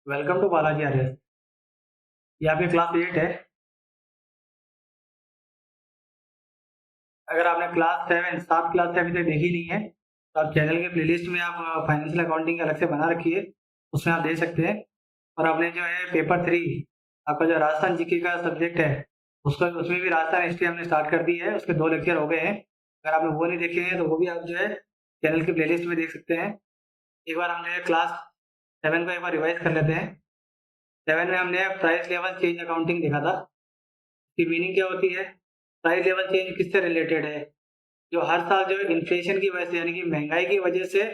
Welcome to Balaji आर्यस। ये आपकी class 8 है। अगर आपने क्लास 7 सात क्लास से अभी तक देखी नहीं है तो आप चैनल के प्लेलिस्ट में आप फाइनेंशियल अकाउंटिंग अलग से बना रखी है, उसमें आप देख सकते हैं। और आपने जो है पेपर 3 आपका जो राजस्थान जीके का सब्जेक्ट है उसको उसमें भी राजस्थान हिस्ट्री हमने स्टार्ट कर दी है। उसके 2 लेक्चर हो गए हैं। अगर आपने वो नहीं देखे हैं तो वो भी आप जो है चैनल की प्लेलिस्ट में देख सकते हैं। एक बार हम जो है क्लास 7 को एक बार रिवाइज कर लेते हैं। 7 में हमने प्राइस लेवल चेंज अकाउंटिंग देखा था। की मीनिंग क्या होती है? प्राइस लेवल चेंज किससे रिलेटेड है? जो हर साल जो इन्फ्लेशन की वजह से यानी कि महंगाई की वजह से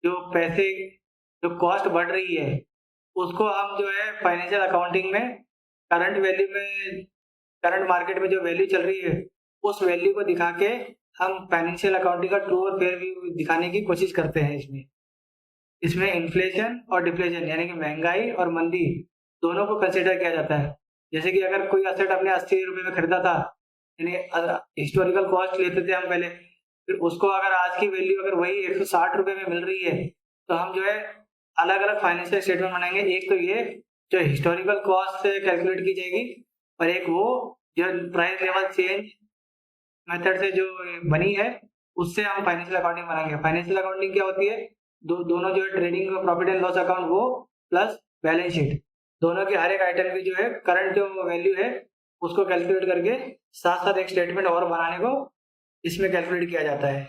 जो पैसे जो कॉस्ट बढ़ रही है उसको हम जो है फाइनेंशियल अकाउंटिंग में करंट वैल्यू में करंट मार्केट में जो वैल्यू चल रही है उस वैल्यू को दिखा के हम फाइनेंशियल अकाउंटिंग का ट्रू और फेयर व्यू दिखाने की कोशिश करते हैं। इसमें इसमें इन्फ्लेशन और डिफ्लेशन यानी कि महंगाई और मंदी दोनों को कंसिडर किया जाता है। जैसे कि अगर कोई असेट हमने 80 रुपए में खरीदा था, यानी हिस्टोरिकल कॉस्ट लेते थे हम पहले, फिर उसको अगर आज की वैल्यू अगर वही 160 रुपए में मिल रही है तो हम जो है अलग अलग फाइनेंशियल स्टेटमेंट बनाएंगे। एक तो ये जो हिस्टोरिकल कॉस्ट से कैलकुलेट की जाएगी और एक वो जो प्राइस लेवल चेंज मेथड से जो बनी है उससे हम फाइनेंशियल अकाउंटिंग बनाएंगे। फाइनेंशियल अकाउंटिंग क्या होती है? दोनों जो है trading profit and loss account वो प्लस बैलेंस शीट, दोनों की हर एक आइटम की जो है करंट जो वैल्यू है उसको कैलकुलेट करके साथ साथ एक स्टेटमेंट और बनाने को इसमें कैलकुलेट किया जाता है।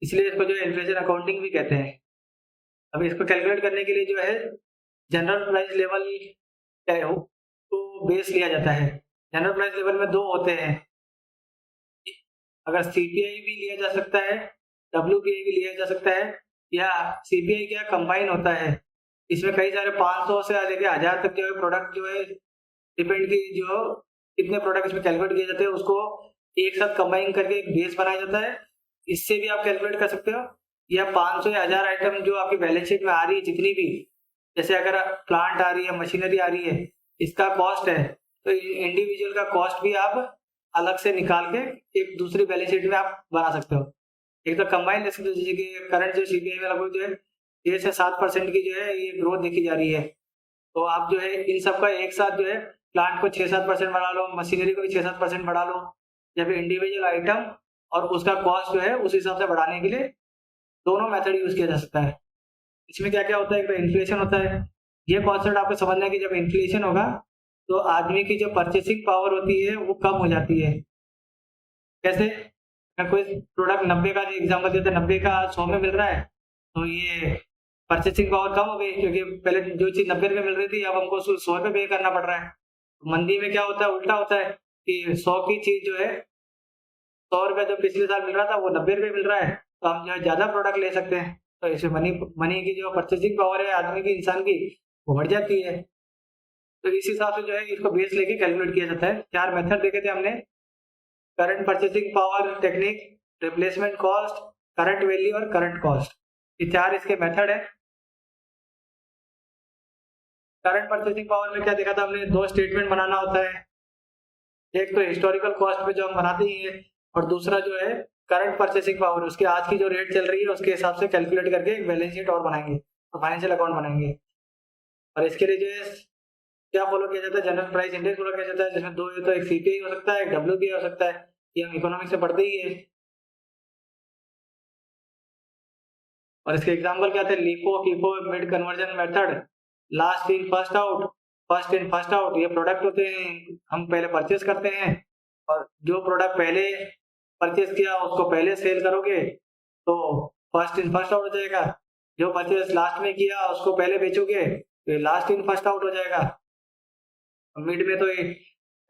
इसलिए इसको जो है इन्फ्लेशन अकाउंटिंग भी कहते हैं। अब इसको कैलकुलेट करने के लिए जो है जनरल प्राइस लेवल क्या हो तो बेस लिया जाता है। जनरल प्राइस लेवल में दो होते हैं। अगर सीपीआई भी लिया जा सकता है, डब्ल्यूपीआई भी लिया जा सकता है, या सीपीआई क्या कंबाइन होता है। इसमें कई सारे 500 से लेके 1000 तक जो है प्रोडक्ट जो है डिपेंड की जो कितने प्रोडक्ट इसमें कैलकुलेट किए जाते हैं उसको एक साथ कंबाइन करके एक बेस बनाया जाता है। इससे भी आप कैलकुलेट कर सकते हो। या 500 या 1000 आइटम जो आपकी बैलेंस शीट में आ रही है जितनी भी, जैसे अगर प्लांट आ रही है, मशीनरी आ रही है, इसका कॉस्ट है तो इंडिविजुअल का कॉस्ट भी आप अलग से निकाल के एक दूसरी बैलेंस शीट में आप बना सकते हो। एक तो कंबाइन जैसे कि करंट जो सीपीआई में लगभग जो है 6 से 7% की जो है ये ग्रोथ देखी जा रही है। तो आप जो है इन सब का एक साथ जो है प्लांट को 6-7% बढ़ा लो, मशीनरी को भी 6-7% बढ़ा लो, या फिर इंडिविजुअल आइटम और उसका कॉस्ट जो है उस हिसाब से बढ़ाने के लिए दोनों मेथड यूज किया जा सकता है। इसमें क्या क्या होता है? एक तो इन्फ्लेशन होता है। ये कॉन्सेप्ट आपको समझना है कि जब इन्फ्लेशन होगा तो आदमी की जो परचेसिंग पावर होती है वो कम हो जाती है। कैसे? अगर कोई प्रोडक्ट 90 का एग्जाम्पल देते हैं, 90 का 100 में मिल रहा है तो ये परचेसिंग पावर कम हो गई, क्योंकि पहले जो चीज 90 रुपए मिल रही थी अब हमको 100 रुपए पे करना पड़ रहा है। मंदी में क्या होता है? उल्टा होता है कि 100 की चीज जो है 100 रुपए जो पिछले साल मिल रहा था वो 90 रुपए मिल रहा है, तो हम जो है ज्यादा प्रोडक्ट ले सकते हैं। तो इससे मनी मनी की जो परचेसिंग पावर है आदमी की, इंसान की, वो बढ़ जाती है। तो इस हिसाब से जो है इसको बेस लेके कैलकुलेट किया जाता है। 4 मेथड देखे थे हमने: current purchasing power technique, replacement cost, current value और करंट कॉस्ट। ये 4 इसके मेथड है। करंट परचेसिंग पावर में क्या देखा था हमने? 2 स्टेटमेंट बनाना होता है। एक तो हिस्टोरिकल कॉस्ट पे जो हम बनाते ही है, और दूसरा जो है करंट परचेसिंग पावर, उसके आज की जो रेट चल रही है उसके हिसाब से कैलकुलेट करके एक बैलेंस शीट और बनाएंगे और फाइनेंशियल अकाउंट बनाएंगे। और इसके लिए जो है क्या फॉलो किया जाता है? जनरल प्राइस इंडेक्स फॉलो किया जाता है, जिसमें दो है, तो एक सीपीआई हो सकता है, एक डब्ल्यूपीआई हो सकता है। ये हम इकोनॉमिक्स से पढ़ते ही है। और इसके एग्जाम्पल क्या थे? LIFO, FIFO, mid conversion method, last in first out, first in first out. ये प्रोडक्ट होते हैं हम पहले परचेज करते हैं, और जो प्रोडक्ट पहले परचेज किया उसको पहले सेल करोगे तो फर्स्ट इन फर्स्ट आउट हो जाएगा। जो परचेज लास्ट में किया उसको पहले बेचोगे तो लास्ट इन फर्स्ट आउट हो जाएगा। मिड में तो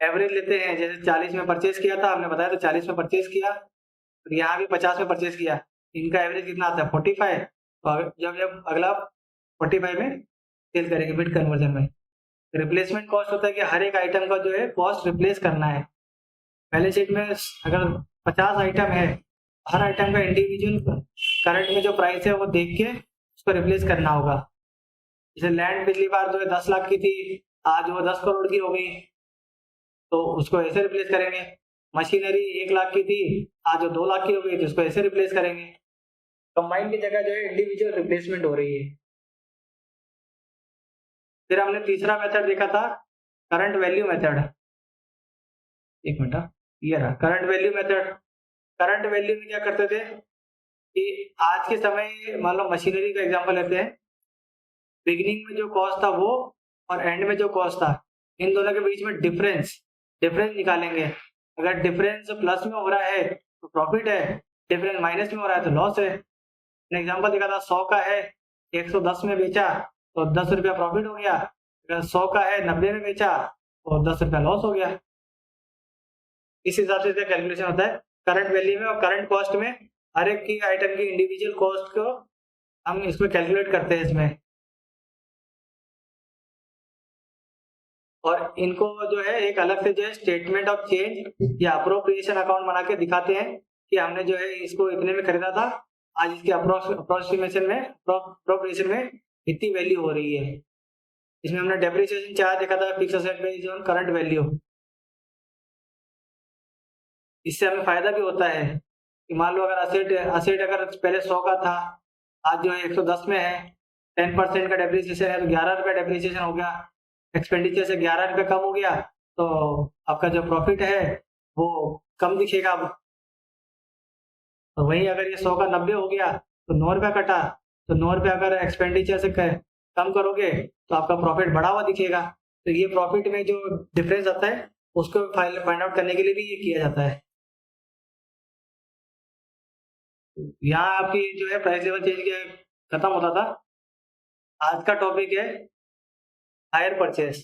एवरेज लेते हैं, जैसे 40 में परचेज किया था हमने बताया, तो 40 में परचेज किया, और यहाँ भी 50 में परचेज किया, इनका एवरेज कितना आता है? 45। तो जब जब अगला 45 में सेल करेंगे मिड कन्वर्जन में। रिप्लेसमेंट कॉस्ट होता है कि हर एक आइटम का जो है कॉस्ट रिप्लेस करना है। बैलेंस शीट में अगर 50 आइटम है, हर आइटम का इंडिविजुअल करंट में जो प्राइस है वो देख के उसको रिप्लेस करना होगा। जैसे लैंड पिछली बार जो है 10 लाख की थी, आज वो 10 करोड़ की हो गई, तो उसको ऐसे रिप्लेस करेंगे। मशीनरी 1 लाख की थी, आज वो 2 लाख की हो गई, तो उसको ऐसे रिप्लेस करेंगे। कंबाइन की जगह जो है इंडिविजुअल रिप्लेसमेंट हो रही है। फिर हमने तीसरा मेथड देखा था करंट वैल्यू मेथड। एक मिनट, ये रहा current value method. Current value में क्या करते थे कि आज के समय मान लो मशीनरी का एग्जांपल लेते हैं, बिगिनिंग में जो कॉस्ट था वो और एंड में जो कॉस्ट था, इन दोनों के बीच में डिफरेंस निकालेंगे। अगर डिफरेंस प्लस में हो रहा है तो प्रॉफिट है, डिफरेंस माइनस में हो रहा है तो लॉस है। एग्जांपल देखा था 100 का है 110 में बेचा तो 10 रुपया प्रॉफिट हो गया, अगर 100 का है 90 में बेचा तो 10 रुपया लॉस हो गया। इस हिसाब से कैलकुलेशन होता है करंट वैल्यू में। और करंट कॉस्ट में हर एक की आइटम की इंडिविजुअल कॉस्ट को हम इसमें कैलकुलेट करते हैं इसमें, और इनको जो है एक अलग से जो है स्टेटमेंट ऑफ चेंज या अप्रोप्रिएशन अकाउंट बना के दिखाते हैं कि हमने जो है इसको इतने में खरीदा था, आज इसके अप्रोक्सीमेशन में अप्रोप्रिएशन में इतनी वैल्यू हो रही है। इसमें हमने डेप्रिसिएशन चार्ज देखा था fix asset based on current value. इससे हमें फायदा भी होता है कि मान लो अगर असेट अगर पहले 100 का था, आज जो है 110 में है, 10% का डेप्रिसिएशन है तो 11 रुपये डेप्रिसिएशन हो गया, एक्सपेंडिचर से 11 रुपये कम हो गया तो आपका जो प्रॉफिट है वो कम दिखेगा अब। तो वहीं अगर ये 100 का 90 हो गया तो 9 रुपया कटा, तो 9 रुपया अगर एक्सपेंडिचर से कम करोगे तो आपका प्रॉफिट बढ़ा हुआ दिखेगा। तो ये प्रॉफिट में जो डिफरेंस आता है उसको फाइंड आउट करने के लिए भी ये किया जाता है। यहाँ आपकी जो है प्राइस लेवल चेंज किया खत्म होता था। आज का टॉपिक है हायर परचेस।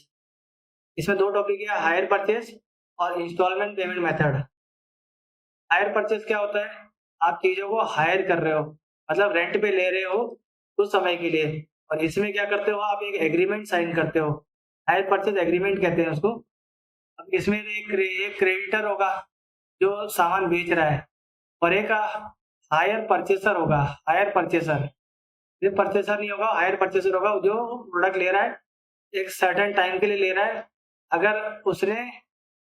इसमें दो टॉपिक है, हायर परचेस और instalment payment method. Hire purchase क्या होता है, आप चीजों को हायर कर रहे हो, मतलब रेंट पे ले रहे हो कुछ समय के लिए, और इसमें क्या करते हो आप एक एग्रीमेंट साइन करते हो, हायर परचेस एग्रीमेंट कहते हैं उसको। अब इसमें एक क्रेडिटर होगा जो सामान बेच रहा है और एक हायर परचेसर होगा। हायर परचेसर, ये परचेसर नहीं होगा, हायर परचेसर होगा जो प्रोडक्ट ले रहा है एक सर्टेन टाइम के लिए ले रहा है। अगर उसने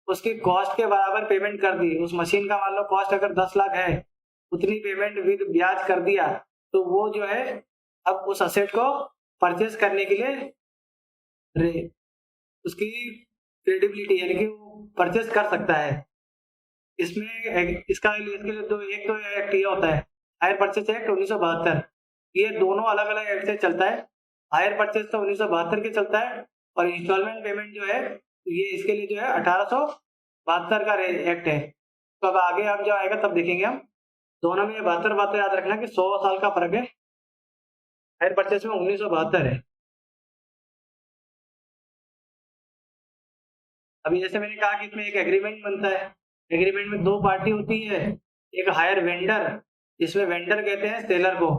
उसकी कॉस्ट के बराबर पेमेंट कर दी, उस मशीन का मान लो कॉस्ट अगर 10 लाख है, उतनी पेमेंट विद ब्याज कर दिया, तो वो जो है अब उस असेट को परचेस करने के लिए उसकी क्रेडिबिलिटी यानी कि वो परचेस कर सकता है। इसमें इसके लिए तो एक तो एक्ट ये होता है हायर परचेस एक्ट 1972। ये दोनों अलग अलग एक्ट से चलता है। हायर परचेस तो 1972 के चलता है और इंस्टॉलमेंट पेमेंट जो है ये इसके लिए जो है 1872 का एक्ट है। तो अब आगे हम जब आएगा तब देखेंगे हम दोनों में 72 बातें याद रखना कि 100 साल का फर्क है। हायर परचेस में 1972 है। अभी जैसे मैंने कहा कि इसमें एक एग्रीमेंट बनता है, एग्रीमेंट में दो पार्टी होती है, एक हायर वेंडर, जिसमें वेंडर कहते हैं सेलर को,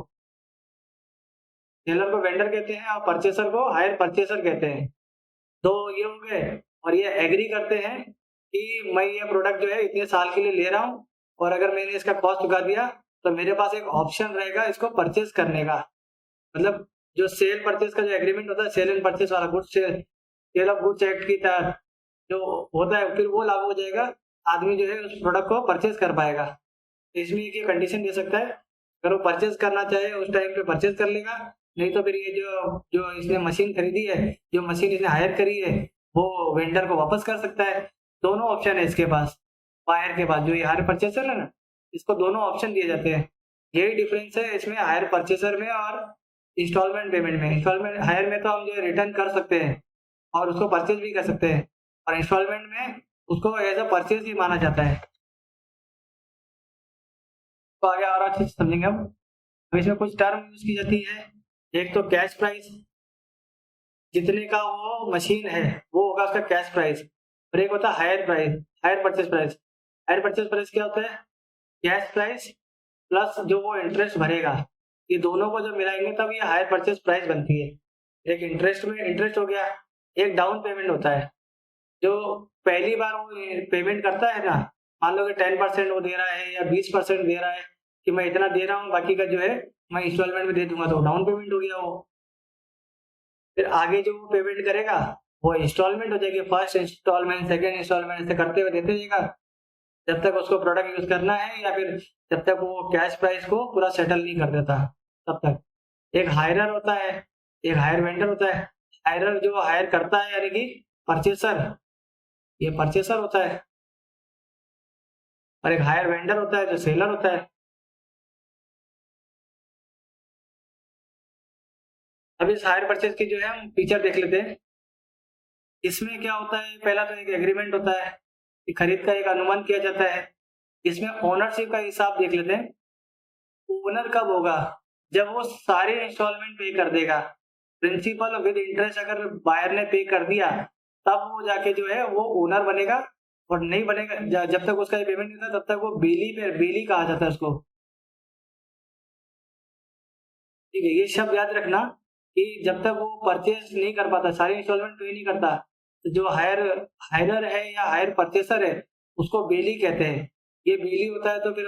वेंडर कहते हैं, और परचेसर को हायर परचेसर कहते हैं। दो ये हो गए, और ये एग्री करते हैं कि मैं ये प्रोडक्ट जो है इतने साल के लिए ले रहा हूँ, और अगर मैंने इसका कॉस्ट चुका दिया तो मेरे पास एक ऑप्शन रहेगा इसको परचेस करने का। मतलब जो सेल परचेस का जो एग्रीमेंट होता है, सेल एंड परचेस वाला, goods sale of goods act की तहत जो होता है, फिर वो लागू हो जाएगा, आदमी जो है उस प्रोडक्ट को परचेस कर पाएगा। तो इसमें एक कंडीशन दे सकता है, अगर वो परचेस करना चाहे उस टाइम पे परचेस कर लेगा, नहीं तो फिर ये जो जो इसने मशीन खरीदी है, जो मशीन इसने हायर करी है, वो वेंडर को वापस कर सकता है। दोनों ऑप्शन है इसके पास, बायर के पास, जो ये हायर परचेसर है ना, इसको दोनों ऑप्शन दिए जाते हैं। यही डिफरेंस है इसमें हायर परचेसर में और इंस्टॉलमेंट पेमेंट में। इंस्टॉलमेंट हायर में तो हम जो रिटर्न कर सकते हैं और उसको परचेज भी कर सकते हैं, और इंस्टॉलमेंट में उसको एज अ परचेज ही माना जाता है। तो आगे और अच्छे से समझेंगे हम। अब इसमें कुछ टर्म यूज की जाती है। एक तो कैश प्राइस, जितने का वो मशीन है वो होगा उसका कैश प्राइस, और एक होता है hire price, hire purchase price. Hire purchase price क्या होता है, कैश प्राइस प्लस जो वो इंटरेस्ट भरेगा, ये दोनों को जब मिलाएंगे तब ये हायर परचेज प्राइस बनती है। एक इंटरेस्ट में इंटरेस्ट हो गया, एक डाउन पेमेंट होता है, जो पहली बार वो पेमेंट करता है ना, मान लो कि 10% वो दे रहा है या 20% दे रहा है कि मैं इतना दे रहा हूँ, बाकी का जो है मैं इंस्टॉलमेंट में दे दूंगा, तो डाउन पेमेंट हो गया वो। फिर आगे जो पेमेंट करेगा वो इंस्टॉलमेंट हो जाएगी, फर्स्ट इंस्टॉलमेंट, सेकंड इंस्टॉलमेंट, ऐसे करते हुए देते जाएगा जब तक उसको प्रोडक्ट यूज करना है, या फिर जब तक वो कैश प्राइस को पूरा सेटल नहीं कर देता तब तक। एक हायरर होता है, एक हायर वेंडर होता है। हायरर जो हायर करता है यानी कि परचेसर, ये परचेसर होता है, और एक हायर वेंडर होता है जो सेलर होता है। अब इस हायर परचेज की जो है हम फीचर देख लेते हैं। इसमें क्या होता है, पहला तो एक एग्रीमेंट होता है कि खरीद का एक अनुमान किया जाता है। इसमें ओनरशिप का हिसाब देख लेते हैं। ओनर कब होगा, जब वो सारे इंस्टॉलमेंट पे कर देगा, प्रिंसिपल विद इंटरेस्ट अगर बायर ने पे कर दिया, तब वो जाके जो है वो ओनर बनेगा। और नहीं बनेगा, जब तक उसका पेमेंट नहीं होता तब तक वो बेली कहा जाता है उसको। ठीक है, ये शब्द याद रखना कि जब तक वो परचेज नहीं कर पाता, सारे इंस्टॉलमेंट पे नहीं करता, तो जो हायरर है या हायर परचेसर है उसको बेली कहते हैं। ये बेली होता है, तो फिर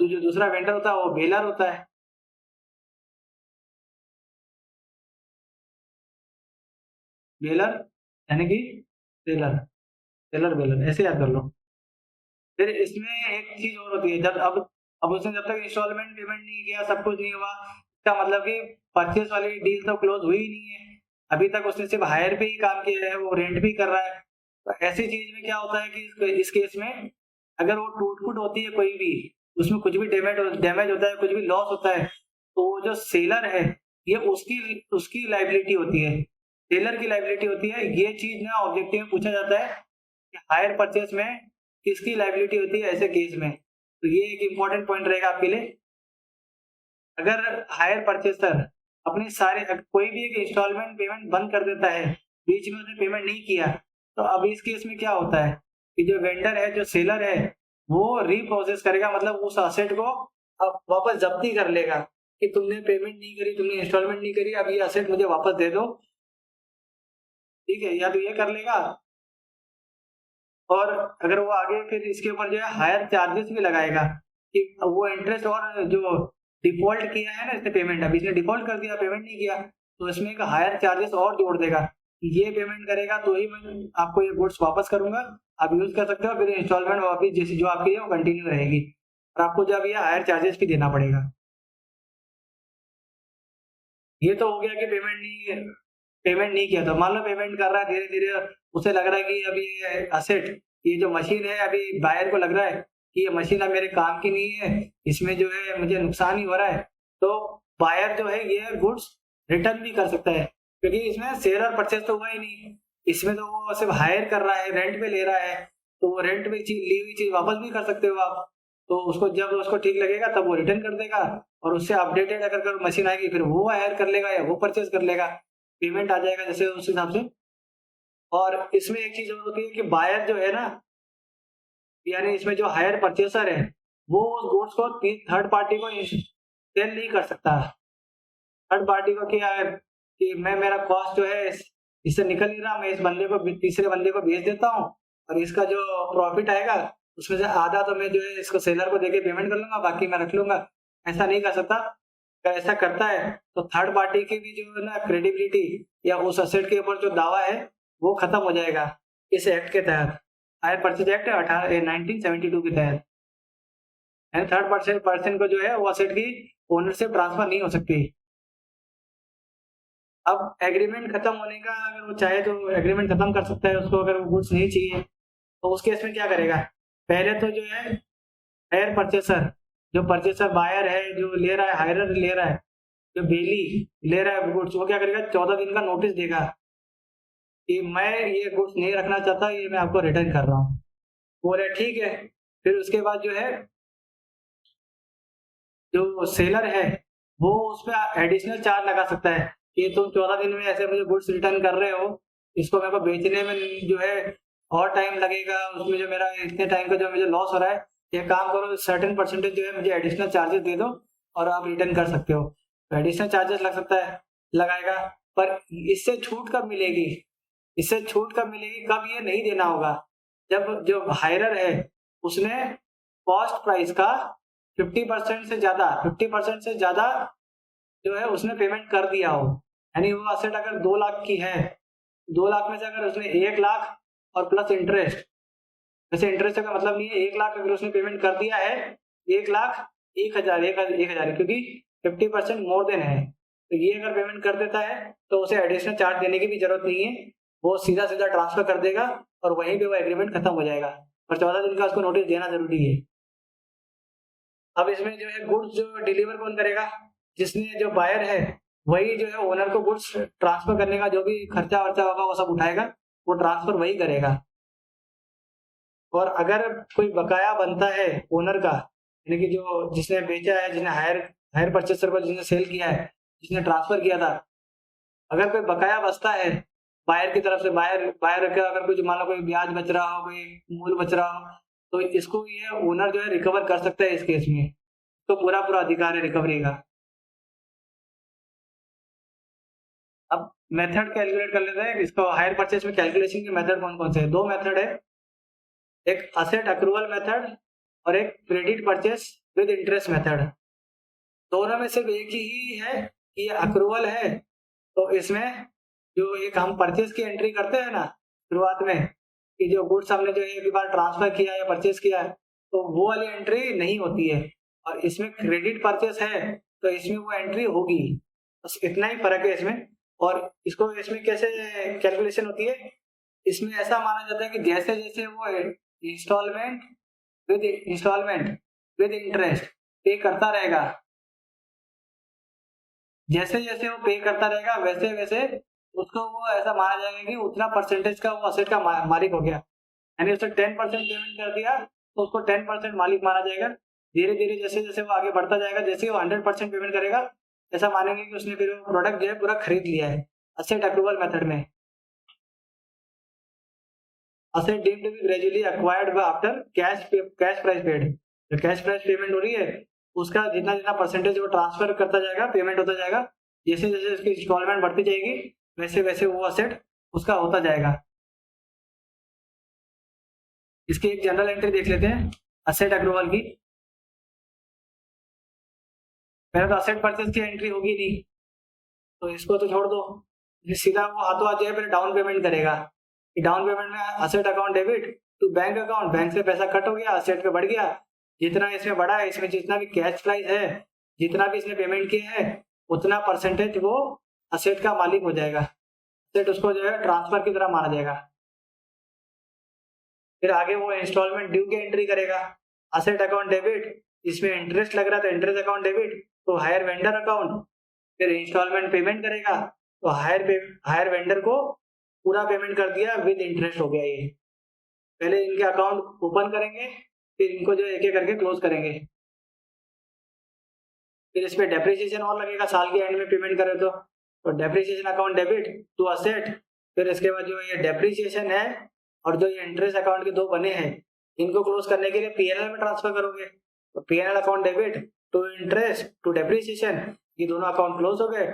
जो दूसरा वेंडर होता है वो बेलर होता है। बेलर यानी कि सेलर, सेलर बेलर ऐसे याद कर लो। फिर इसमें एक चीज और होती है, जब अब उसने जब तक इंस्टॉलमेंट पेमेंट नहीं किया, सब कुछ नहीं हुआ, इसका मतलब कि परचेस वाली डील तो क्लोज हुई ही नहीं है। अभी तक उसने सिर्फ हायर पे ही काम किया है, वो रेंट भी कर रहा है। तो ऐसी चीज में क्या होता है कि इस केस में अगर वो टूट फूट होती है कोई भी, उसमें कुछ भी डैमेज होता है, कुछ भी लॉस होता है, तो वो जो सेलर है ये उसकी उसकी लाइबिलिटी होती है, सेलर की लाइबिलिटी होती है। ये चीज ना ऑब्जेक्टिव में पूछा जाता है कि हायर परचेस में किसकी लाइबिलिटी होती है ऐसे केस में। तो ये एक इंपॉर्टेंट पॉइंट रहेगा आपके लिए। अगर हायर परचेसर अपने सारे कोई भी एक इंस्टॉलमेंट पेमेंट बंद कर देता है, बीच में उसने पेमेंट नहीं किया, तो अब इस केस में क्या होता है कि जो वेंडर है, जो सेलर है, वो रीप्रोसेस करेगा, मतलब उस असेट को अब वापस जब्ती कर लेगा कि तुमने पेमेंट नहीं करी, तुमने इंस्टॉलमेंट नहीं करी, अब ये असेट मुझे वापस दे दो। ठीक है, या तो ये कर लेगा, और अगर वो आगे फिर इसके ऊपर जो है हायर चार्जेस भी लगाएगा कि वो इंटरेस्ट और जो डिफॉल्ट किया है ना इसने पेमेंट, अभी इसने डिफॉल्ट कर दिया, पेमेंट नहीं किया, तो इसमें एक हायर चार्जेस और जोड़ देगा कि ये पेमेंट करेगा तो ही मैं आपको ये गुड्स वापस करूंगा, आप यूज कर सकते हो, फिर इंस्टॉलमेंट वापस जैसी जो आपकी है वो कंटिन्यू रहेगी, और आपको जब ये हायर चार्जेस भी देना पड़ेगा। ये तो हो गया कि पेमेंट नहीं किया, तो मान लो पेमेंट कर रहा है धीरे धीरे, उसे लग रहा है कि अभी ये असेट, ये जो मशीन है, अभी बायर को लग रहा है कि ये मशीन अब मेरे काम की नहीं है, इसमें जो है मुझे नुकसान ही हो रहा है, तो बायर जो है ये गुड्स रिटर्न भी कर सकता है, क्योंकि इसमें सेल और परचेज तो हुआ ही नहीं, इसमें तो वो सिर्फ हायर कर रहा है, रेंट पे ले रहा है, तो वो रेंट पे चीज ली हुई चीज वापस भी कर सकते हो आप। तो उसको जब उसको ठीक लगेगा तब वो रिटर्न कर देगा, और उससे अपडेटेड अगर मशीन आएगी फिर वो हायर कर लेगा या वो परचेज कर लेगा, पेमेंट आ जाएगा जैसे उस हिसाब से। और इसमें एक चीज और होती है कि बायर जो है ना, यानी इसमें जो हायर परचेसर है, वो उस गुड्स को थर्ड पार्टी को सेल नहीं कर सकता। थर्ड पार्टी को क्या है कि मैं, मेरा कॉस्ट जो है इससे निकल नहीं रहा, मैं इस बंदे को तीसरे बंदे को भेज देता हूँ, और इसका जो प्रॉफिट आएगा उसमें से आधा तो मैं जो है इसको सेलर को देके पेमेंट कर लूंगा, बाकी मैं रख लूंगा। ऐसा नहीं कर सकता। अगर ऐसा करता है तो थर्ड पार्टी की भी जो है ना क्रेडिबिलिटी, या उस असेट के ऊपर जो दावा है वो खत्म हो जाएगा इस एक्ट के तहत, हायर परचेज एक्ट 1972 के तहत। थर्ड पर्सन को जो है वो असेट की ओनरशिप ट्रांसफर नहीं हो सकती। अब एग्रीमेंट खत्म होने का अगर वो चाहे तो एग्रीमेंट खत्म कर सकता है, उसको अगर वो गुड्स नहीं चाहिए तो उस केस में क्या करेगा, पहले तो जो है हायर परचेसर, जो परचेसर बायर है जो ले रहा है, हायरर ले रहा है, जो बेली ले रहा है गुड्स, वो क्या करेगा, 14 दिन का नोटिस देगा कि मैं ये गुड्स नहीं रखना चाहता, ये मैं आपको रिटर्न कर रहा हूँ। बोले ठीक है। फिर उसके बाद जो है जो सेलर है वो उस पर एडिशनल चार्ज लगा सकता है कि तुम 14 दिन में ऐसे मुझे गुड्स रिटर्न कर रहे हो, इसको मेरे को बेचने में जो है और टाइम लगेगा, उसमें जो मेरा इतने टाइम का जो मुझे लॉस हो रहा है, ये काम करो सर्टेन परसेंटेज जो है मुझे एडिशनल चार्जेस दे दो और आप रिटर्न कर सकते हो। तो एडिशनल चार्जेस लग सकता है, लगाएगा। पर इससे छूट कब मिलेगी, इससे छूट कब मिलेगी, कब ये नहीं देना होगा, जब जो हायरर है उसने कॉस्ट प्राइस का 50% से ज्यादा जो है उसने पेमेंट कर दिया हो। यानी वो असेट अगर 2 लाख की है, 2 लाख में से अगर उसने 1 लाख और प्लस इंटरेस्ट, वैसे इंटरेस्ट का मतलब नहीं है, 1 लाख अगर उसने पेमेंट कर दिया है, 1 लाख 1,000 क्योंकि 50% मोर देन है, तो ये अगर पेमेंट कर देता है तो उसे एडिशनल चार्ज देने की भी जरूरत नहीं है, वो सीधा सीधा ट्रांसफर कर देगा और वहीं पे वो एग्रीमेंट खत्म हो जाएगा, और 14 दिन का उसको नोटिस देना जरूरी है। अब इसमें जो है गुड्स जो डिलीवर कौन करेगा, जिसने जो बायर है वही जो है ओनर को गुड्स ट्रांसफर करने का जो भी खर्चा वर्चा होगा वो सब उठाएगा, वो ट्रांसफर वही करेगा। और अगर कोई बकाया बनता है ओनर का, यानी कि जो जिसने बेचा है, जिसने हायर हायर परचेसर को जिसने सेल किया है, जिसने ट्रांसफर किया था, अगर कोई बकाया बचता है बायर की तरफ से, बायर बायर का अगर कुछ मान लो कोई ब्याज बच रहा हो, कोई मूल बच रहा हो, तो इसको ये ओनर जो है रिकवर कर सकता है इस केस में, तो पूरा पूरा अधिकार है रिकवरी का। अब मेथड कैलकुलेट कर लेते हैं इसको, हायर परचेज में कैलकुलेशन के मेथड कौन कौन से हैं। दो मेथड है, एक असेट अक्रूवल मेथड और एक credit purchase with interest method. दोनों में सिर्फ एक ही है कि ये अक्रूवल है, तो इसमें जो एक हम परचेस की एंट्री करते हैं ना शुरुआत में, कि जो गुड्स हमने जो एक बार ट्रांसफर किया या परचेस किया है, तो वो वाली एंट्री नहीं होती है। और इसमें क्रेडिट परचेस है तो इसमें वो एंट्री होगी, बस इतना ही फर्क है इसमें। और इसको इसमें कैसे कैलकुलेशन होती है, इसमें ऐसा माना जाता है कि जैसे जैसे वो इंस्टॉलमेंट विद इंटरेस्ट पे करता रहेगा, जैसे जैसे वो पे करता रहेगा वैसे वैसे उसको वो ऐसा माना जाएगा कि उतना परसेंटेज का वो असेट का मालिक हो गया। यानी उसने 10% पेमेंट कर दिया तो उसको 10% मालिक माना जाएगा। धीरे धीरे जैसे जैसे वो आगे बढ़ता जाएगा, जैसे वो 100% पेमेंट करेगा, ऐसा मानेंगे कि उसने फिर वो प्रोडक्ट जो है पूरा खरीद लिया है असेट अप्रूवल मेथड में। Asset deemed to be gradually acquired after cash price paid. जो कैश प्राइस पेमेंट हो रही है उसका जितना जितना परसेंटेज वो ट्रांसफर करता जाएगा, पेमेंट होता जाएगा, जैसे जैसे उसकी इंस्टॉलमेंट बढ़ती जाएगी वैसे वैसे वो असेट उसका होता जाएगा। इसकी एक जनरल एंट्री देख लेते हैं असेट अप्रूवल की। पहले तो असेट परचेज की एंट्री होगी नहीं, तो इसको तो छोड़ दो, ये सीधा वो हाथों हाथ जो है पहले डाउन पेमेंट करेगा। डाउन पेमेंट में asset account debit to bank account, bank से पैसा कट हो गया, असेट पे बढ़ गया, जितना इसमें बढ़ा है, इसमें जितना भी कैश प्राइस है, जितना भी इसने पेमेंट किया है, उतना परसेंटेज वो असेट का मालिक हो जाएगा। असेट उसको जो है ट्रांसफर की तरह माना जाएगा। फिर आगे वो इंस्टॉलमेंट ड्यू की एंट्री करेगा। असेट अकाउंट डेबिट, इसमें इंटरेस्ट लग रहा था, interest account debit to higher vendor account. फिर इंस्टॉलमेंट पेमेंट करेगा तो हायर वेंडर को पूरा पेमेंट कर दिया विद इंटरेस्ट हो गया। ये पहले इनके अकाउंट ओपन करेंगे, फिर इनको जो एक एक करके क्लोज करेंगे। फिर इस पे डेप्रिसिएशन और लगेगा, साल के एंड में पेमेंट करें तो depreciation account debit to asset. फिर इसके बाद जो ये डेप्रिसिएशन है और जो ये इंटरेस्ट अकाउंट के दो बने हैं, इनको क्लोज करने के लिए पीएनएल में ट्रांसफर करोगे, तो PNL account debit to interest to depreciation, ये दोनों अकाउंट क्लोज हो गए,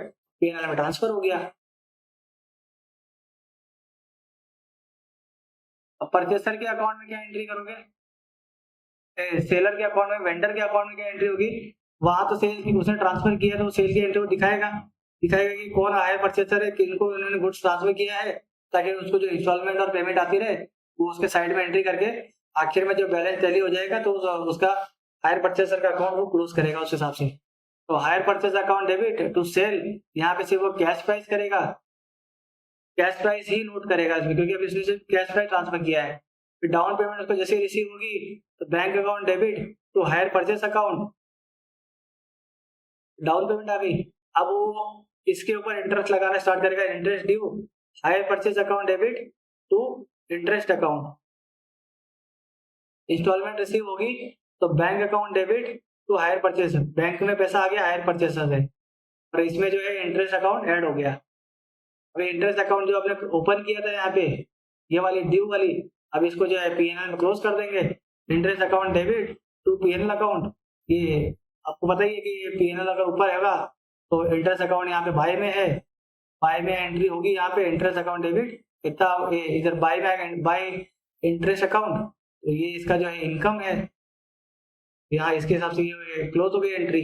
पीएनएल में ट्रांसफर हो गया। अब परचेसर के अकाउंट में क्या एंट्री करोगे, सेलर के अकाउंट में, वेंडर के अकाउंट में क्या एंट्री होगी, वहां तो सेल की उसने ट्रांसफर किया तो सेल की एंट्री दिखाएगा, दिखाएगा कि कौन हायर परचेसर है, किनको उन्होंने गुड्स ट्रांसफर किया है, ताकि उसको जो इंस्टॉलमेंट और पेमेंट आती रहे वो उसके साइड में एंट्री करके आखिर में जो बैलेंस टैली हो जाएगा तो उसका हायर परचेसर का अकाउंट वो क्लोज करेगा उस हिसाब से। तो hire purchase account debit to sale, यहाँ पे सिर्फ वो कैश प्राइस करेगा, कैश प्राइस ही नोट करेगा इसमें, क्योंकि अब इसने सिर्फ कैश प्राइस ट्रांसफर किया है। फिर डाउन पेमेंट उसको जैसे रिसीव होगी तो bank account debit to hire purchase account, down payment आ गई। अब वो इसके ऊपर इंटरेस्ट लगाना स्टार्ट करेगा, interest due hire purchase account debit to interest account. Instalment receive होगी तो bank account debit to hire purchase, bank में पैसा आ गया हायर परचेसर से, और इसमें जो है इंटरेस्ट अकाउंट ऐड हो गया। अभी इंटरेस्ट अकाउंट जो आपने ओपन किया था यहाँ पे, ये वाली ड्यू वाली, अब इसको जो है पीएनएल में क्लोज कर देंगे। Interest account debit to PNL account, ये आपको पता ही है कि ये पीएनएल अगर ऊपर होगा तो इंटरेस्ट अकाउंट यहाँ पे बाय में है, बाय में एंट्री होगी, यहाँ पे इंटरेस्ट अकाउंट डेबिट इतना, इधर बाय में बाय इंटरेस्ट अकाउंट, तो ये इसका जो है इनकम है, यहाँ इसके हिसाब से ये क्लोज हो गई एंट्री।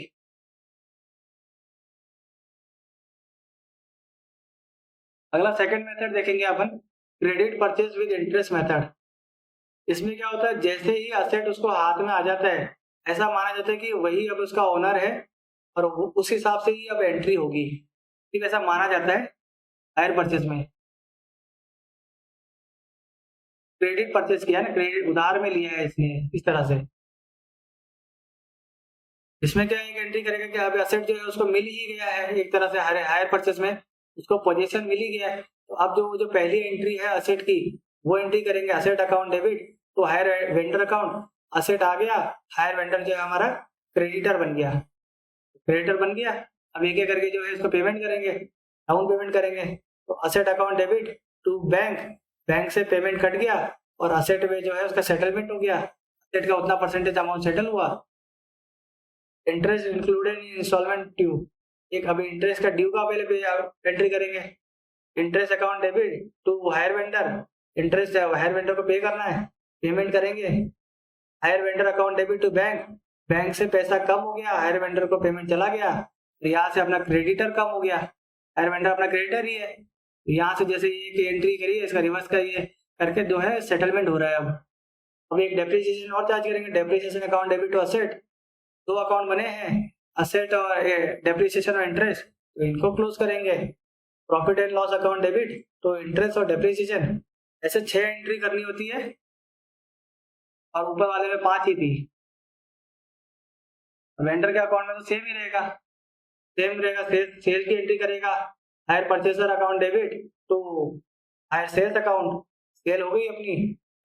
अगला सेकंड मेथड देखेंगे अपन, credit purchase with interest method. इसमें क्या होता है, जैसे ही असेट उसको हाथ में आ जाता है, ऐसा माना जाता है कि वही अब उसका ओनर है और उस हिसाब से ही अब एंट्री होगी। कि वैसा माना जाता है हायर परचेज में। क्रेडिट परचेज किया ना, क्रेडिट उधार में लिया है इसने, इस तरह से। इसमें क्या एक एंट्री करेगा कि अब एसेट जो है उसको मिल ही गया है एक तरह से, हायर परचेज में उसको पोजीशन मिल ही गया है। तो अब जो पहली एंट्री है असेट की, वो एंट्री करेंगे asset account debit, to higher vendor account, asset आ गया, हायर वेंडर जो है हमारा क्रेडिटर बन गया, क्रेडिटर बन गया। अब एक एक करके जो है इसको पेमेंट करेंगे, डाउन पेमेंट करेंगे। तो asset account debit to bank, bank से पेमेंट कट गया और असेट में जो है उसका सेटलमेंट हो गया, असेट का उतना परसेंटेज अमाउंट सेटल हुआ। Interest included in instalment due, एक अभी इंटरेस्ट का ड्यू का पहले एंट्री करेंगे। Interest account debit to hire vendor, interest hire vendor को पे करना है, पेमेंट करेंगे। Hire vendor account debit to bank, bank से पैसा कम हो गया, हायर वेंडर को पेमेंट चला गया, तो यहाँ से अपना क्रेडिटर कम हो गया, हायर वेंडर अपना क्रेडिटर ही है। यहाँ से जैसे ये एंट्री करी है, इसका रिवर्स का ये करके जो है सेटलमेंट हो रहा है। अब एक डेप्रिसिएशन और चार्ज करेंगे, depreciation account debit to asset, दो अकाउंट बने हैं, असेट और डेप्रिसिएशन और इंटरेस्ट, तो इनको क्लोज करेंगे। Profit and loss account debit तो इंटरेस्ट और डेप्रिसिएशन, ऐसे 6 एंट्री करनी होती है और ऊपर वाले में 5 ही थी। वेंडर के अकाउंट में तो सेम ही रहेगा, सेम रहेगा, सेल की एंट्री करेगा, hire purchaser account debit to hire sales account, sale हो गई अपनी,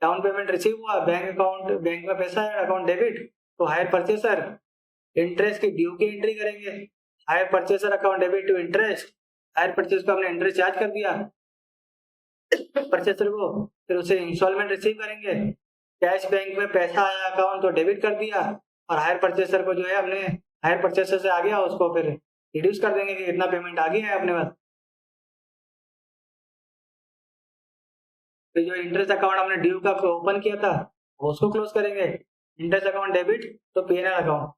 डाउन पेमेंट रिसीव हुआ, बैंक अकाउंट, बैंक में पैसा है, account debit to hire purchaser. Interest की ड्यू की एंट्री करेंगे, hire purchaser account debit to interest, hire purchase को हमने इंटरेस्ट चार्ज कर दिया परचेसर को, फिर उसे इंस्टॉलमेंट रिसीव करेंगे। कैश बैंक में पैसा आया अकाउंट तो डेबिट कर दिया, और हायर परचेसर को जो है हमने, हायर परचेसर से आ गया उसको फिर रिड्यूस कर देंगे कि इतना पेमेंट आ गया है अपने पास। तो जो इंटरेस्ट अकाउंट हमने ड्यू का ओपन किया था उसको क्लोज करेंगे। इंटरेस्ट अकाउंट डेबिट तो पीएनएल अकाउंट,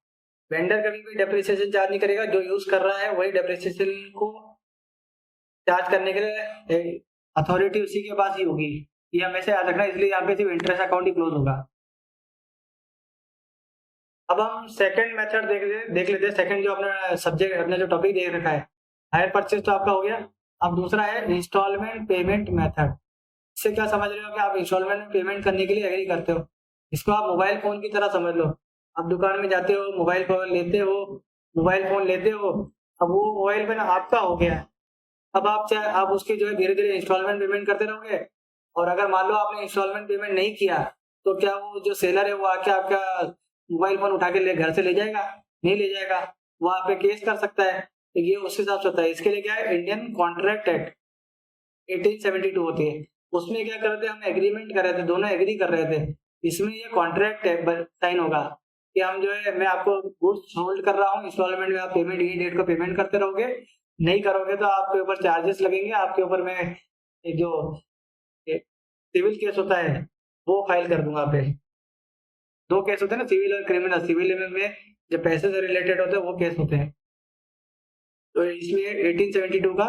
वेंडर कभी भी डेप्रिसिएशन चार्ज नहीं करेगा, जो यूज कर रहा है वही डेप्रिसिएशन को चार्ज करने के लिए अथॉरिटी उसी के पास ही होगी, ये हमेशा याद रखना। इसलिए यहाँ पे सिर्फ इंटरेस्ट अकाउंट ही क्लोज होगा। अब हम सेकंड मेथड देख लेते हैं। सेकंड जो अपना सब्जेक्ट, अपना जो टॉपिक देख रखा है, हायर परचेज तो आपका हो गया। अब दूसरा है इंस्टॉलमेंट पेमेंट मेथड। इससे क्या समझ रहे हो कि आप इंस्टॉलमेंट में पेमेंट करने के लिए एग्री करते हो। इसको आप मोबाइल फोन की तरह समझ लो। आप दुकान में जाते हो, मोबाइल फोन लेते हो, अब वो मोबाइल फोन आपका हो गया। अब आप उसकी जो है धीरे धीरे इंस्टॉलमेंट पेमेंट करते रहोगे, और अगर मान लो आपने इंस्टॉलमेंट पेमेंट नहीं किया तो क्या वो जो सेलर है वो आके आपका मोबाइल फोन उठा के घर से ले जाएगा? नहीं ले जाएगा, वो आप पे केस कर सकता है। तो ये उस हिसाब से होता है। इसके लिए क्या है, इंडियन कॉन्ट्रैक्ट एक्ट 1872 होती है, उसमें क्या कर रहे थे, हम एग्रीमेंट कर रहे थे, दोनों एग्री कर रहे थे। इसमें ये कॉन्ट्रैक्ट साइन होगा कि हम जो है, मैं आपको गुड्स होल्ड कर रहा हूँ, इंस्टॉलमेंट में आप पेमेंट ये डेट को पेमेंट करते रहोगे, नहीं करोगे तो आपके ऊपर चार्जेस लगेंगे, आपके ऊपर मैं जो सिविल केस होता है वो फाइल कर दूंगा पे। 2 केस होते हैं ना, सिविल और क्रिमिनल। सिविल में जब पैसे से रिलेटेड होते हैं वो केस होते हैं। तो इसलिए 1872 का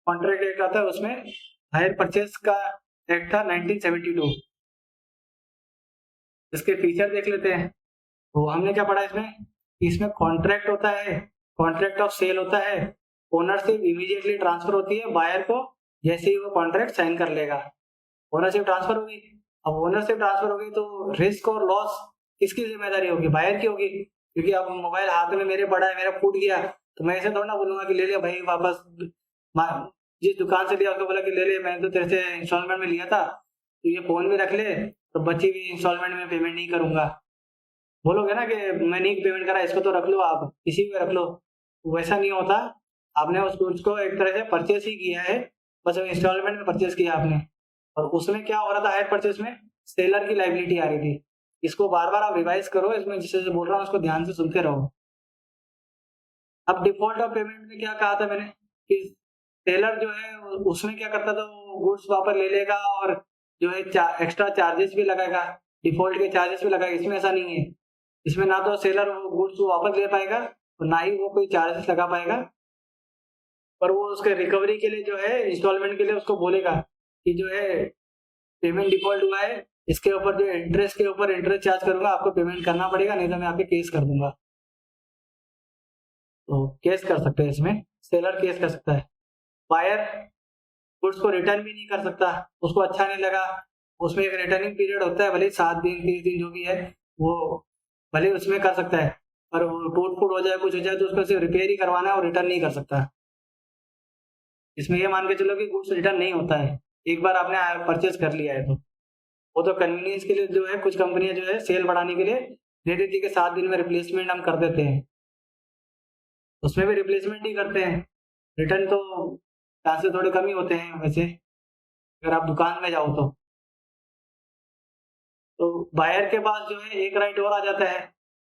कॉन्ट्रैक्ट एक्ट आता है, उसमें हायर परचेज का एक्ट था 1972। इसके फीचर देख लेते हैं। तो हमने क्या पढ़ा इसमें कॉन्ट्रैक्ट होता है, कॉन्ट्रैक्ट ऑफ सेल होता है, ओनरशिप इमीडिएटली ट्रांसफर होती है बायर को जैसे ही वो कॉन्ट्रैक्ट साइन कर लेगा। ओनरशिप ट्रांसफर होगी। अब ओनरशिप ट्रांसफर होगी तो रिस्क और लॉस किसकी जिम्मेदारी होगी? बायर की होगी, क्योंकि अब मोबाइल हाथ में मेरे पड़ा है, मेरा फूट गया, तो मैं ऐसे थोड़ा ना बोलूंगा कि ले ले भाई वापस, जिस दुकान से लिया उसको बोला कि ले ले, मैंने तो तेरे से इंस्टॉलमेंट में लिया था, तो ये फोन भी रख ले, तो बच्ची भी इंस्टॉलमेंट में पेमेंट नहीं करूंगा। बोलोगे ना कि मैं नहीं पेमेंट करा, इसको तो रख लो, आप किसी भी रख लो। वैसा नहीं होता। आपने उस गुड्स को एक तरह से परचेस ही किया है, बस इंस्टॉलमेंट में परचेस किया आपने। और उसमें क्या हो रहा था, हायर परचेस में सेलर की लायबिलिटी आ रही थी। इसको बार बार आप रिवाइज करो, इसमें जिसे बोल रहा हूँ उसको ध्यान से सुनते रहो। अब डिफॉल्ट ऑफ पेमेंट में क्या कहा था मैंने कि सेलर जो है उसमें क्या करता था, वो गुड्स वापस ले लेगा और जो है एक्स्ट्रा चार्जेस भी लगाएगा, डिफॉल्ट के चार्जेस भी लगाएगा। इसमें ऐसा नहीं है। इसमें ना तो सेलर वो गुड्स वापस ले पाएगा और ना ही वो कोई चार्जेस लगा पाएगा, पर वो उसके रिकवरी के लिए जो है, इंस्टॉलमेंट के लिए उसको बोलेगा कि जो है पेमेंट डिफॉल्ट हुआ है, इसके ऊपर जो इंटरेस्ट के ऊपर इंटरेस्ट चार्ज करूंगा, आपको पेमेंट करना पड़ेगा, नहीं तो मैं आपके केस कर दूंगा। तो केस कर सकते हैं इसमें। सेलर केस कर सकता है। बायर गुड्स को रिटर्न भी नहीं कर सकता, उसको अच्छा नहीं लगा, उसमें एक रिटर्निंग पीरियड होता है, भले 7 दिन 30 दिन जो भी है वो भले उसमें कर सकता है, पर टूट फूट हो जाए कुछ हो जाए तो उसको सिर्फ रिपेयर ही करवाना है और रिटर्न नहीं कर सकता। इसमें ये मान के चलो कि गुड्स रिटर्न नहीं होता है एक बार आपने परचेज कर लिया है तो। वो तो कन्वीनियंस के लिए जो है कुछ कंपनियां जो है सेल बढ़ाने के लिए दे देती है कि 7 दिन में रिप्लेसमेंट हम कर देते हैं, उसमें भी रिप्लेसमेंट ही करते हैं। रिटर्न तो चांसेस थोड़े कम ही होते हैं वैसे, अगर आप दुकान में जाओ तो बायर के पास जो है एक राइट और आ जाता है,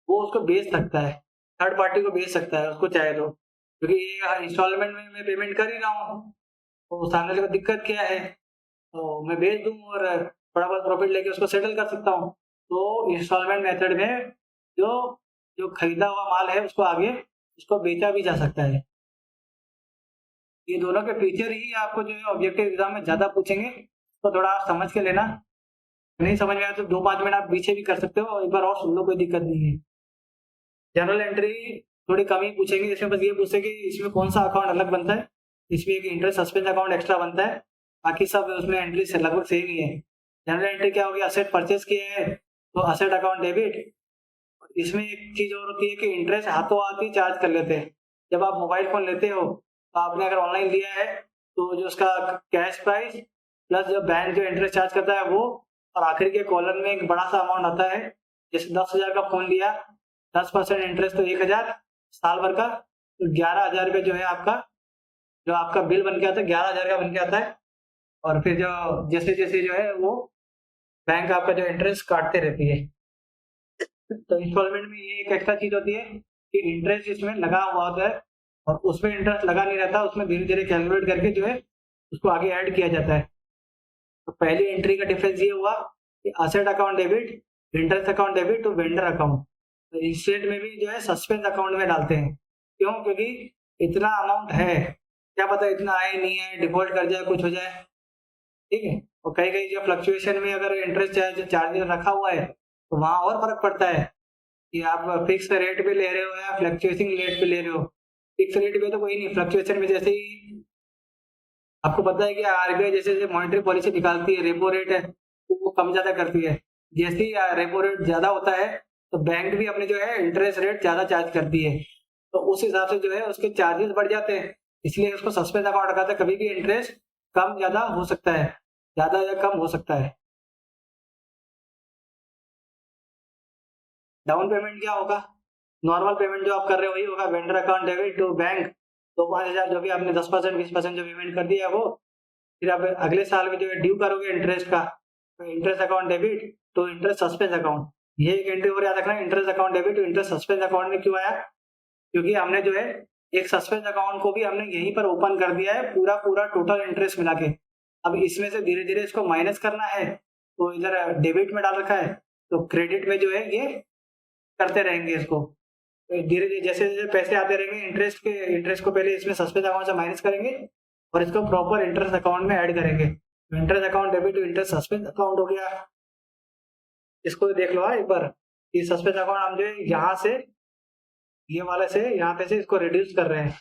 वो उसको बेच सकता है, थर्ड पार्टी को बेच सकता है उसको चाहे तो, क्योंकि ये इंस्टॉलमेंट में मैं पेमेंट कर ही रहा हूँ, तो सामने वाले को दिक्कत क्या है, तो मैं बेच दूँ और थोड़ा बहुत प्रॉफिट लेके उसको सेटल कर सकता हूँ। तो इंस्टॉलमेंट मेथड में जो जो खरीदा हुआ माल है उसको आगे उसको बेचा भी जा सकता है। ये दोनों के फीचर ही आपको जो है ऑब्जेक्टिव एग्जाम में ज्यादा पूछेंगे, तो थोड़ा आप समझ के लेना, नहीं समझ में आया तो 2-5 मिनट आप पीछे भी कर सकते हो, एक बार और सुन लो, कोई दिक्कत नहीं है। जनरल एंट्री थोड़ी कम ही पूछेंगे, इसमें बस ये पूछे कि इसमें कौन सा अकाउंट अलग बनता है, इसमें एक इंटरेस्ट सस्पेंस अकाउंट एक्स्ट्रा बनता है, बाकी सब उसमें एंट्री से लगभग सेम ही है। जनरल एंट्री क्या होगी, असेट परचेज किए हैं तो असेट अकाउंट डेबिट। इसमें एक चीज और होती है कि इंटरेस्ट हाथों हाथ ही चार्ज कर लेते हैं। जब आप मोबाइल फोन लेते हो तो आपने अगर ऑनलाइन लिया है तो जो उसका कैश प्राइस प्लस जो बैंक जो इंटरेस्ट चार्ज करता है वो, और आखिर के कॉलम में एक बड़ा सा अमाउंट आता है, जैसे 10,000 का फोन लिया, 10% इंटरेस्ट तो 1,000 साल भर का, तो 11,000 रुपये जो है आपका, जो आपका बिल बन के आता है 11,000 का बन के आता है। और फिर जो जैसे जैसे जो है वो बैंक आपका जो इंटरेस्ट काटते रहती है। तो इंस्टॉलमेंट में ये एक एक्स्ट्रा चीज होती है कि इंटरेस्ट इसमें लगा हुआ होता है, और उसमें इंटरेस्ट लगा नहीं रहता, उसमें धीरे धीरे कैलकुलेट करके जो है उसको आगे ऐड किया जाता है। तो पहली एंट्री का डिफरेंस ये हुआ कि asset account debit, interest account debit, तो वेंडर अकाउंट। तो इंस्टेंट में भी जो है सस्पेंस अकाउंट में डालते हैं, क्यों, क्योंकि इतना अमाउंट है, क्या पता इतना आए नहीं है, डिफॉल्ट कर जाए कुछ हो जाए, ठीक है। और कई कई जो फ्लक्चुएशन में अगर इंटरेस्ट चार्जेस रखा हुआ है तो वहां और फर्क पड़ता है कि आप फिक्स रेट पे ले रहे हो या फ्लक्चुएटिंग रेट पे ले रहे हो। फिक्स रेट पे तो कोई नहीं, फ्लक्चुएशन में जैसे ही आपको पता है कि आरबीआई जैसे जैसे मॉनेटरी पॉलिसी निकालती है, रेपो रेट है तो वो कम ज्यादा करती है, जैसे ही रेपो रेट ज्यादा होता है तो बैंक भी अपने जो है इंटरेस्ट रेट ज्यादा चार्ज करती है, तो उस हिसाब से जो है उसके चार्जेस बढ़ जाते हैं, इसलिए उसको सस्पेंस अकाउंट रखा था। कभी भी इंटरेस्ट कम ज्यादा हो सकता है, ज्यादा या कम हो सकता है। डाउन पेमेंट क्या होगा, नॉर्मल पेमेंट जो आप कर रहे हो वही होगा, vendor account debit to bank, तो 5,000 जो भी आपने 10% 20% जो पेमेंट कर दिया है वो, फिर आप अगले साल में जो है ड्यू करोगे इंटरेस्ट का, तो interest account debit to interest suspense account. ये एक एंट्री और याद रखना, interest account debit to interest suspense account में क्यों आया, क्योंकि हमने जो है एक सस्पेंस अकाउंट को भी हमने यहीं पर ओपन कर दिया है, पूरा पूरा टोटल इंटरेस्ट मिला के। अब इसमें से धीरे धीरे इसको माइनस करना है, तो इधर डेबिट में डाल रखा है, तो क्रेडिट में जो है ये करते रहेंगे इसको, धीरे धीरे जैसे जैसे पैसे आते रहेंगे इंटरेस्ट को पहले इसमें सस्पेंस अकाउंट से माइनस करेंगे और इसको प्रॉपर इंटरेस्ट अकाउंट में ऐड करेंगे। Interest account debit to interest suspense account हो गया। इसको देख लो एक बार, ये सस्पेंस अकाउंट हम जो है यहाँ से, ये वाले से यहाँ पे से इसको रिड्यूस कर रहे हैं,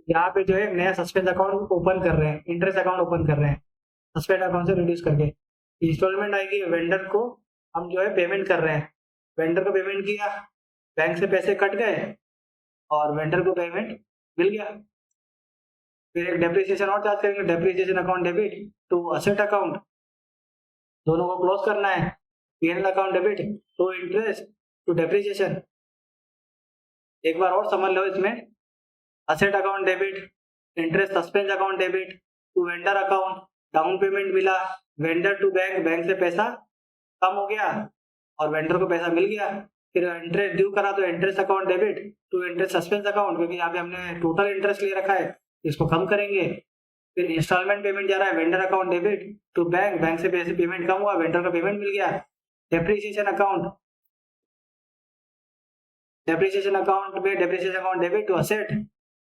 यहाँ पे जो है नया सस्पेंस अकाउंट ओपन कर रहे हैं, इंटरेस्ट अकाउंट ओपन कर रहे हैं सस्पेंड अकाउंट से रिड्यूस करके। इंस्टॉलमेंट आएगी, वेंडर को हम जो है पेमेंट कर रहे हैं, वेंडर को पेमेंट किया, बैंक से पैसे कट गए और वेंडर को पेमेंट मिल गया। फिर एक डेप्रिसिएशन और चार्ज करेंगे, depreciation account debit to asset account, दोनों को क्लोज करना है। PNL account debit to interest to depreciation. एक बार और समझ लो इसमें, asset account debit, interest suspense account debit to vendor account, down payment मिला, वेंडर टू बैंक, बैंक से पैसा कम हो गया और वेंडर को पैसा मिल गया। फिर इंटरेस्ट ड्यू करा तो interest account debit to interest suspense account, क्योंकि यहाँ पे हमने टोटल इंटरेस्ट ले रखा है, इसको कम करेंगे। फिर इंस्टॉलमेंट पेमेंट जा रहा है, vendor account debit to bank, bank से पैसे पेमेंट कम हुआ, वेंडर का पेमेंट मिल गया। डेप्रिसिएशन अकाउंट, डेप्रिसिएशन अकाउंट में depreciation account debit to asset,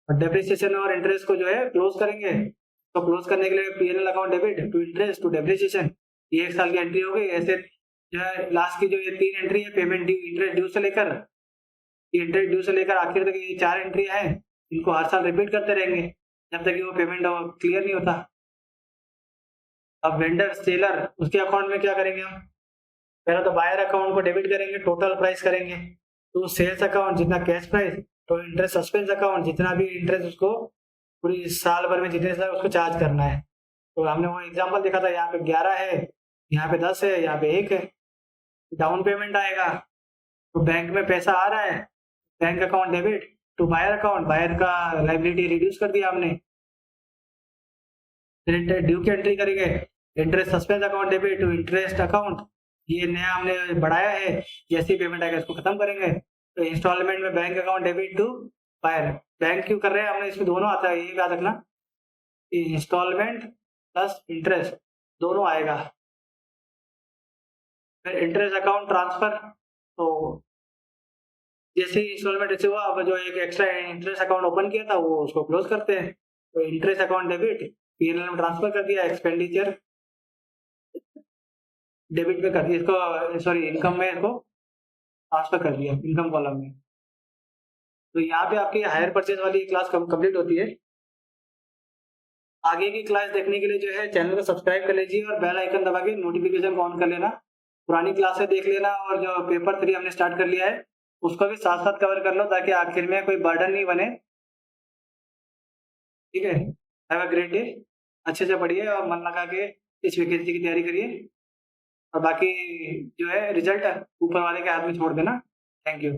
और डेप्रिसिएशन और इंटरेस्ट को जो है क्लोज करेंगे, तो क्लोज करने के लिए PNL account debit to interest to depreciation. ये एक साल की एंट्री हो गई। ऐसे जो है लास्ट की जो ये 3 एंट्री है, पेमेंट ड्यू, इंटरेस्ट ड्यू से लेकर, इंटरेस्ट ड्यू से लेकर आखिर तक ये 4 एंट्री है। इनको हर साल रिपीट करते रहेंगे जब तक कि वो पेमेंट क्लियर नहीं होता। अब वेंडर सेलर उसके अकाउंट में क्या करेंगे हम? पहले तो बायर अकाउंट को डेबिट करेंगे, टोटल प्राइस करेंगे, तो सेल्स अकाउंट जितना कैश प्राइस, तो इंटरेस्ट सस्पेंस अकाउंट जितना भी इंटरेस्ट उसको पूरी साल भर में जितने साल उसको चार्ज करना है। तो हमने वो एग्जांपल देखा था, यहाँ पे 11 है, यहाँ पे 10 है, यहाँ पे 1 है। डाउन पेमेंट आएगा तो बैंक में पैसा आ रहा है, bank account debit to buyer account, buyer का लाइबिलिटी रिड्यूस कर दिया हमने। फिर ड्यू की एंट्री करेंगे, interest suspense account debit to interest account, ये नया हमने बढ़ाया है, जैसी पेमेंट आएगा इसको खत्म करेंगे। तो इंस्टॉलमेंट में bank account debit to buyer, bank क्यों कर रहे हैं हमने, इसमें दोनों आता है, ये याद रखना, इंस्टॉलमेंट प्लस इंटरेस्ट दोनों आएगा। फिर इंटरेस्ट अकाउंट ट्रांसफर, तो जैसे ही इंस्टॉलमेंट रिसीव हुआ, अब जो एक एक्स्ट्रा इंटरेस्ट अकाउंट ओपन किया था वो उसको क्लोज करते हैं। तो इंटरेस्ट अकाउंट डेबिट पीएनएल में ट्रांसफर कर दिया, एक्सपेंडिचर डेबिट में कर दिया इसको, सॉरी इनकम में इसको ट्रांसफर कर दिया इनकम कॉलम में। तो यहाँ पे आपकी हायर परचेज वाली क्लास कंप्लीट होती है। आगे की क्लास देखने के लिए जो है चैनल को सब्सक्राइब कर लीजिए और बेल आइकन दबा के नोटिफिकेशन ऑन कर लेना। पुरानी क्लासें देख लेना और जो पेपर 3 हमने स्टार्ट कर लिया है उसको भी साथ साथ कवर कर लो ताकि आखिर में कोई बर्डन नहीं बने। ठीक है, हैव अ ग्रेट डे, अच्छे से पढ़िए और मन लगा के इस वैकेंसी की तैयारी करिए, और बाकी जो है रिजल्ट ऊपर वाले के हाथ में छोड़ देना। Thank you.